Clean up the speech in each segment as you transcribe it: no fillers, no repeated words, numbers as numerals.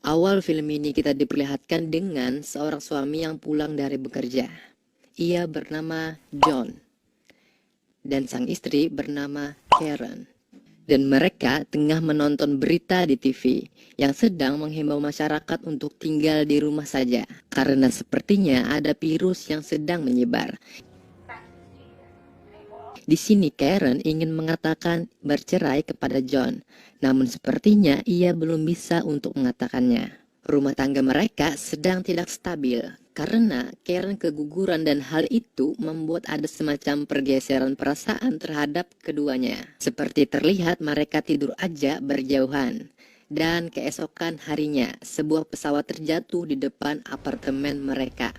Awal film ini kita diperlihatkan dengan seorang suami yang pulang dari bekerja. Ia bernama John dan sang istri bernama Karen. Dan mereka tengah menonton berita di TV yang sedang menghimbau masyarakat untuk tinggal di rumah saja karena sepertinya ada virus yang sedang menyebar. Di sini Karen ingin mengatakan bercerai kepada John, namun sepertinya ia belum bisa untuk mengatakannya. Rumah tangga mereka sedang tidak stabil karena Karen keguguran dan hal itu membuat ada semacam pergeseran perasaan terhadap keduanya. Seperti terlihat mereka tidur aja berjauhan. Dan keesokan harinya, sebuah pesawat terjatuh di depan apartemen mereka.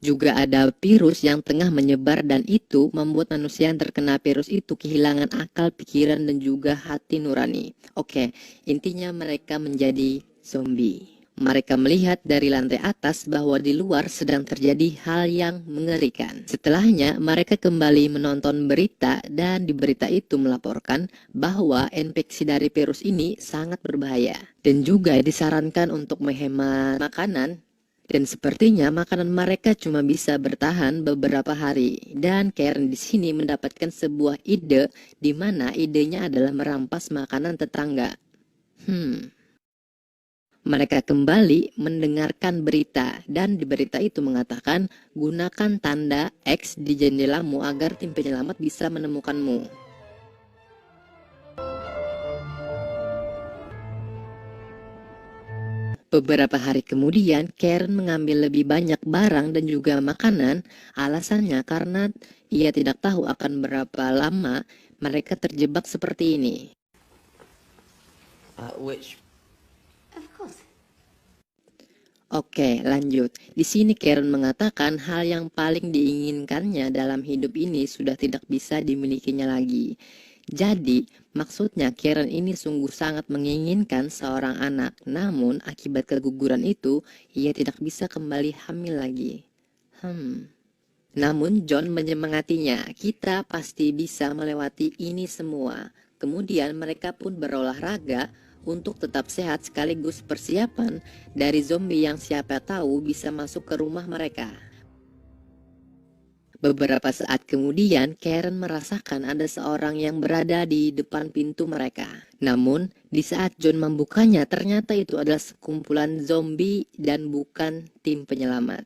Juga ada virus yang tengah menyebar dan itu membuat manusia yang terkena virus itu kehilangan akal, pikiran, dan juga hati nurani. Oke, intinya mereka menjadi zombie. Mereka melihat dari lantai atas bahwa di luar sedang terjadi hal yang mengerikan. Setelahnya, mereka kembali menonton berita dan di berita itu melaporkan bahwa infeksi dari virus ini sangat berbahaya. Dan juga disarankan untuk menghemat makanan. Dan sepertinya makanan mereka cuma bisa bertahan beberapa hari. Dan Karen di sini mendapatkan sebuah ide di mana idenya adalah merampas makanan tetangga. Mereka kembali mendengarkan berita dan di berita itu mengatakan gunakan tanda X di jendelamu agar tim penyelamat bisa menemukanmu. Beberapa hari kemudian, Karen mengambil lebih banyak barang dan juga makanan. Alasannya karena ia tidak tahu akan berapa lama mereka terjebak seperti ini. Oke, lanjut. Di sini Karen mengatakan hal yang paling diinginkannya dalam hidup ini sudah tidak bisa dimilikinya lagi. Jadi, maksudnya Karen ini sungguh sangat menginginkan seorang anak, namun akibat keguguran itu, ia tidak bisa kembali hamil lagi. Namun John menyemangatinya, kita pasti bisa melewati ini semua. Kemudian mereka pun berolahraga untuk tetap sehat sekaligus persiapan dari zombie yang siapa tahu bisa masuk ke rumah mereka. Beberapa saat kemudian, Karen merasakan ada seorang yang berada di depan pintu mereka. Namun, di saat John membukanya, ternyata itu adalah sekumpulan zombie dan bukan tim penyelamat.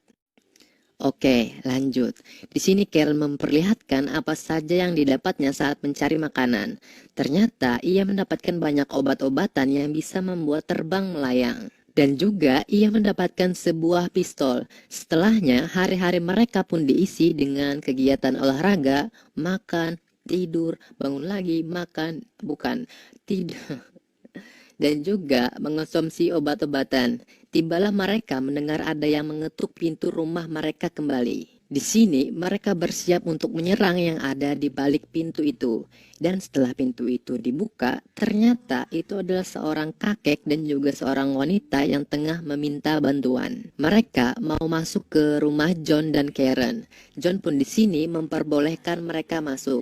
Oke, lanjut. Di sini Karen memperlihatkan apa saja yang didapatnya saat mencari makanan. Ternyata ia mendapatkan banyak obat-obatan yang bisa membuat terbang melayang. Dan juga ia mendapatkan sebuah pistol. Setelahnya, hari-hari mereka pun diisi dengan kegiatan olahraga, makan, tidur, bangun lagi, makan, bukan, tidur, dan juga mengonsumsi obat-obatan. Tibalah mereka mendengar ada yang mengetuk pintu rumah mereka kembali. Di sini mereka bersiap untuk menyerang yang ada di balik pintu itu. Dan setelah pintu itu dibuka, ternyata itu adalah seorang kakek dan juga seorang wanita yang tengah meminta bantuan. Mereka mau masuk ke rumah John dan Karen. John pun di sini memperbolehkan mereka masuk.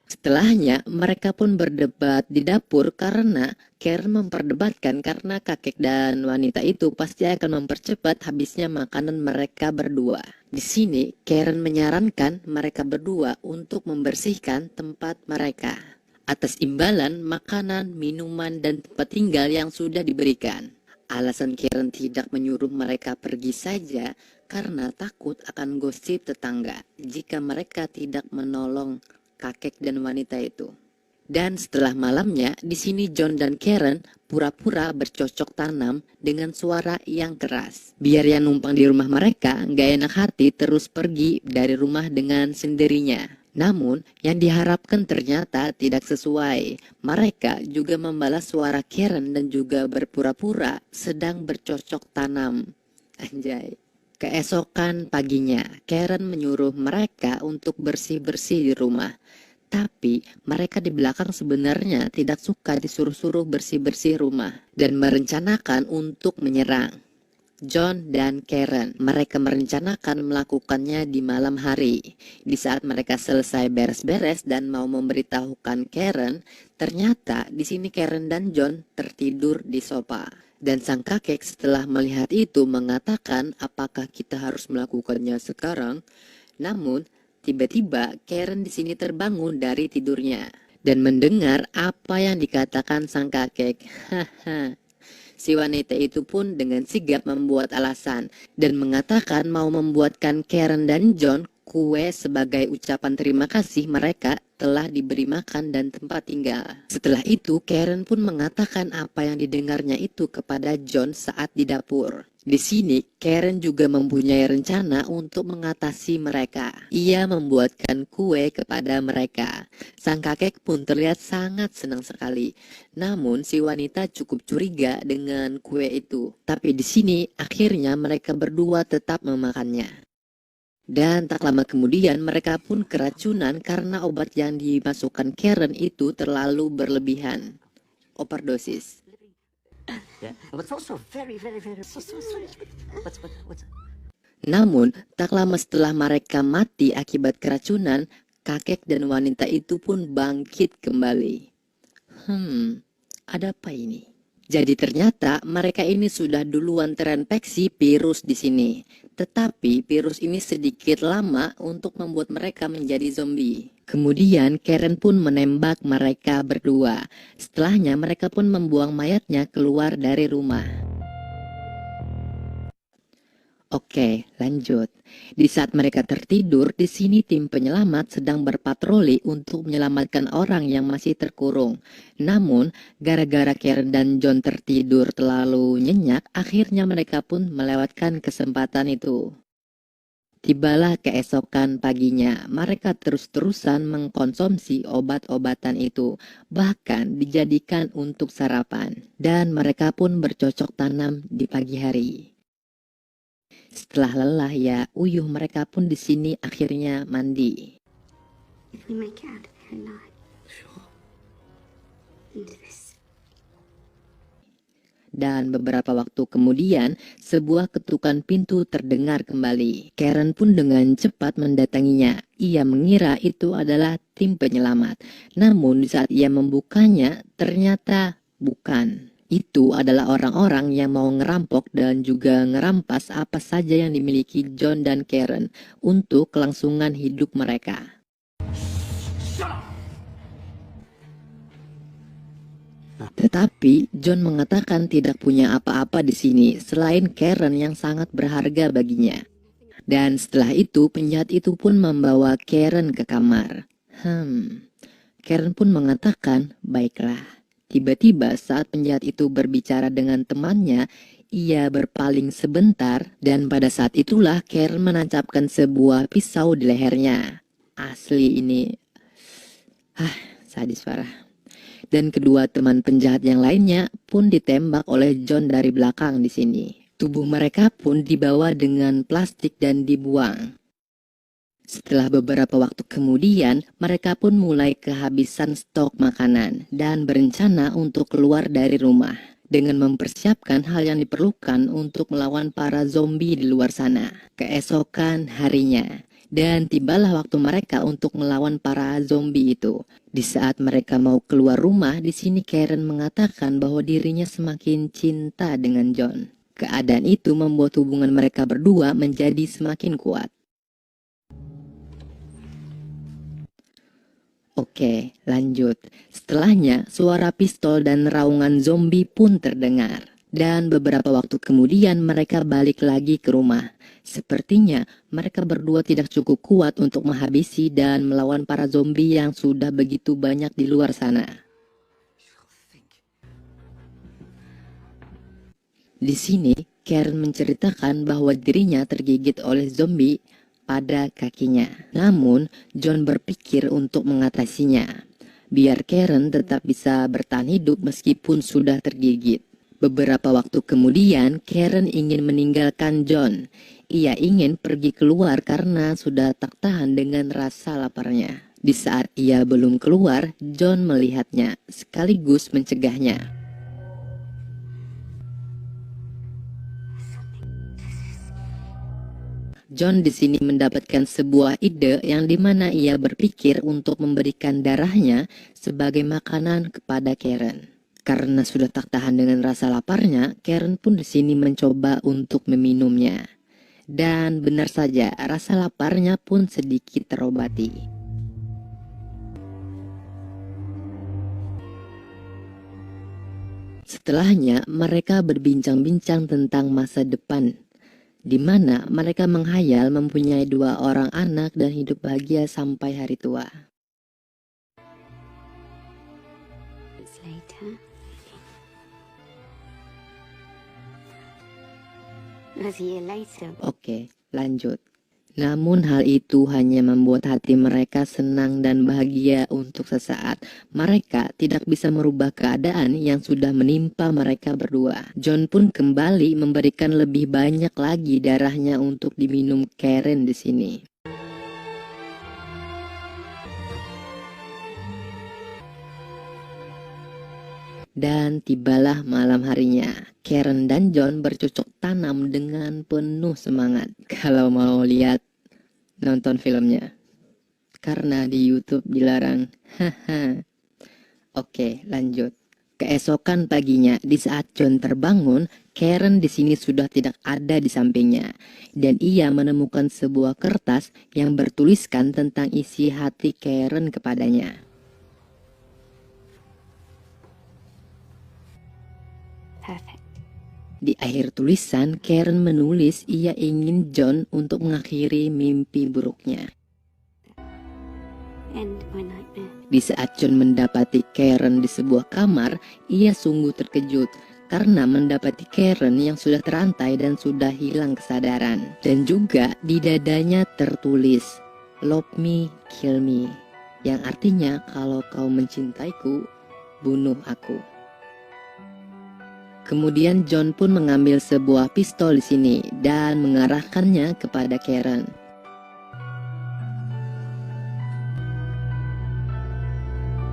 Setelahnya, mereka pun berdebat di dapur karena Karen memperdebatkan karena kakek dan wanita itu pasti akan mempercepat habisnya makanan mereka berdua. Di sini, Karen menyarankan mereka berdua untuk membersihkan tempat mereka atas imbalan makanan, minuman, dan tempat tinggal yang sudah diberikan. Alasan Karen tidak menyuruh mereka pergi saja karena takut akan gosip tetangga jika mereka tidak menolong kakek dan wanita itu. Dan setelah malamnya, di sini John dan Karen pura-pura bercocok tanam dengan suara yang keras. Biar yang numpang di rumah mereka nggak enak hati terus pergi dari rumah dengan sendirinya. Namun, yang diharapkan ternyata tidak sesuai. Mereka juga membalas suara Karen dan juga berpura-pura sedang bercocok tanam. Anjay. Keesokan paginya, Karen menyuruh mereka untuk bersih-bersih di rumah. Tapi mereka di belakang sebenarnya tidak suka disuruh-suruh bersih-bersih rumah dan merencanakan untuk menyerang. John dan Karen. Mereka merencanakan melakukannya di malam hari. Di saat mereka selesai beres-beres dan mau memberitahukan Karen, ternyata di sini Karen dan John tertidur di sofa. Dan sang kakek setelah melihat itu mengatakan, apakah kita harus melakukannya sekarang? Namun, tiba-tiba Karen di sini terbangun dari tidurnya dan mendengar apa yang dikatakan sang kakek. Haha. Si wanita itu pun dengan sigap membuat alasan dan mengatakan mau membuatkan Karen dan John kue sebagai ucapan terima kasih mereka telah diberi makan dan tempat tinggal. Setelah itu, Karen pun mengatakan apa yang didengarnya itu kepada John saat di dapur. Di sini, Karen juga mempunyai rencana untuk mengatasi mereka. Ia membuatkan kue kepada mereka. Sang kakek pun terlihat sangat senang sekali. Namun, si wanita cukup curiga dengan kue itu. Tapi di sini, akhirnya mereka berdua tetap memakannya. Dan tak lama kemudian mereka pun keracunan karena obat yang dimasukkan Karen itu terlalu berlebihan. Overdosis. Yeah, but also very so strange. What's Namun, tak lama setelah mereka mati akibat keracunan, kakek dan wanita itu pun bangkit kembali. Ada apa ini? Jadi ternyata mereka ini sudah duluan terinfeksi virus di sini. Tetapi virus ini sedikit lama untuk membuat mereka menjadi zombie. Kemudian Karen pun menembak mereka berdua. Setelahnya mereka pun membuang mayatnya keluar dari rumah. Oke, lanjut. Di saat mereka tertidur, di sini tim penyelamat sedang berpatroli untuk menyelamatkan orang yang masih terkurung. Namun, gara-gara Karen dan John tertidur terlalu nyenyak, akhirnya mereka pun melewatkan kesempatan itu. Tibalah keesokan paginya, mereka terus-terusan mengkonsumsi obat-obatan itu, bahkan dijadikan untuk sarapan. Dan mereka pun bercocok tanam di pagi hari. Setelah lelah ya uyuh, mereka pun di sini akhirnya mandi. If we make it out of here alive. Sure. Into this. Dan beberapa waktu kemudian, sebuah ketukan pintu terdengar kembali. Karen pun dengan cepat mendatanginya. Ia mengira itu adalah tim penyelamat. Namun di saat ia membukanya, ternyata bukan. Itu adalah orang-orang yang mau ngerampok dan juga ngerampas apa saja yang dimiliki John dan Karen untuk kelangsungan hidup mereka. Tetapi John mengatakan tidak punya apa-apa di sini selain Karen yang sangat berharga baginya. Dan setelah itu penjahat itu pun membawa Karen ke kamar. Karen pun mengatakan, baiklah. Tiba-tiba saat penjahat itu berbicara dengan temannya, ia berpaling sebentar dan pada saat itulah Karen menancapkan sebuah pisau di lehernya. Asli ini, sadis parah. Dan kedua teman penjahat yang lainnya pun ditembak oleh John dari belakang di sini. Tubuh mereka pun dibawa dengan plastik dan dibuang. Setelah beberapa waktu kemudian, mereka pun mulai kehabisan stok makanan dan berencana untuk keluar dari rumah dengan mempersiapkan hal yang diperlukan untuk melawan para zombie di luar sana. Keesokan harinya, dan tibalah waktu mereka untuk melawan para zombie itu. Di saat mereka mau keluar rumah, di sini Karen mengatakan bahwa dirinya semakin cinta dengan John. Keadaan itu membuat hubungan mereka berdua menjadi semakin kuat. Oke, lanjut. Setelahnya, suara pistol dan raungan zombie pun terdengar. Dan beberapa waktu kemudian mereka balik lagi ke rumah. Sepertinya mereka berdua tidak cukup kuat untuk menghabisi dan melawan para zombie yang sudah begitu banyak di luar sana. Di sini, Karen menceritakan bahwa dirinya tergigit oleh zombie pada kakinya. Namun, John berpikir untuk mengatasinya, biar Karen tetap bisa bertahan hidup meskipun sudah tergigit. Beberapa waktu kemudian, Karen ingin meninggalkan John. Ia ingin pergi keluar karena sudah tak tahan dengan rasa laparnya. Di saat ia belum keluar, John melihatnya sekaligus mencegahnya. John di sini mendapatkan sebuah ide yang dimana ia berpikir untuk memberikan darahnya sebagai makanan kepada Karen. Karena sudah tak tahan dengan rasa laparnya, Karen pun di sini mencoba untuk meminumnya. Dan benar saja, rasa laparnya pun sedikit terobati. Setelahnya, mereka berbincang-bincang tentang masa depan, di mana mereka menghayal mempunyai 2 orang anak dan hidup bahagia sampai hari tua. It's later. A year later. Oke, lanjut. Namun hal itu hanya membuat hati mereka senang dan bahagia untuk sesaat. Mereka tidak bisa merubah keadaan yang sudah menimpa mereka berdua. John pun kembali memberikan lebih banyak lagi darahnya untuk diminum Karen di sini. Dan tibalah malam harinya. Karen dan John bercocok tanam dengan penuh semangat. Kalau mau lihat, nonton filmnya. Karena di YouTube dilarang. Haha. Oke, lanjut. Keesokan paginya, di saat John terbangun, Karen di sini sudah tidak ada di sampingnya. Dan ia menemukan sebuah kertas yang bertuliskan tentang isi hati Karen kepadanya. Perfect. Di akhir tulisan, Karen menulis ia ingin John untuk mengakhiri mimpi buruknya. End my nightmare. Di saat John mendapati Karen di sebuah kamar, ia sungguh terkejut karena mendapati Karen yang sudah terantai dan sudah hilang kesadaran. Dan juga di dadanya tertulis, "Love me, kill me," yang artinya kalau kau mencintaiku, bunuh aku. Kemudian John pun mengambil sebuah pistol di sini dan mengarahkannya kepada Karen.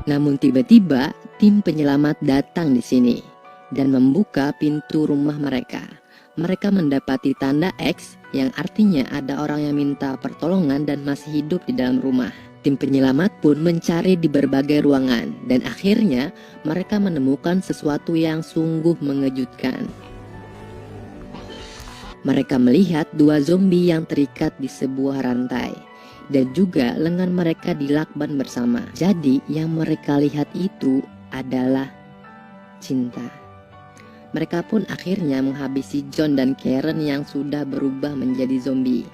Namun tiba-tiba tim penyelamat datang di sini dan membuka pintu rumah mereka. Mereka mendapati tanda X yang artinya ada orang yang minta pertolongan dan masih hidup di dalam rumah. Tim penyelamat pun mencari di berbagai ruangan dan akhirnya mereka menemukan sesuatu yang sungguh mengejutkan. Mereka melihat 2 zombie yang terikat di sebuah rantai dan juga lengan mereka dilakban bersama. Jadi yang mereka lihat itu adalah cinta. Mereka pun akhirnya menghabisi John dan Karen yang sudah berubah menjadi zombie.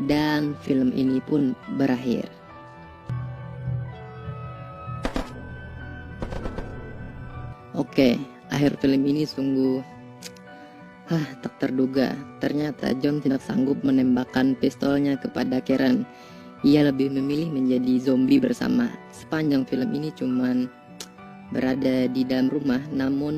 Dan film ini pun berakhir. Oke, akhir film ini sungguh tak terduga. Ternyata John tidak sanggup menembakkan pistolnya kepada Karen. Ia lebih memilih menjadi zombie bersama. Sepanjang film ini cuman berada di dalam rumah, namun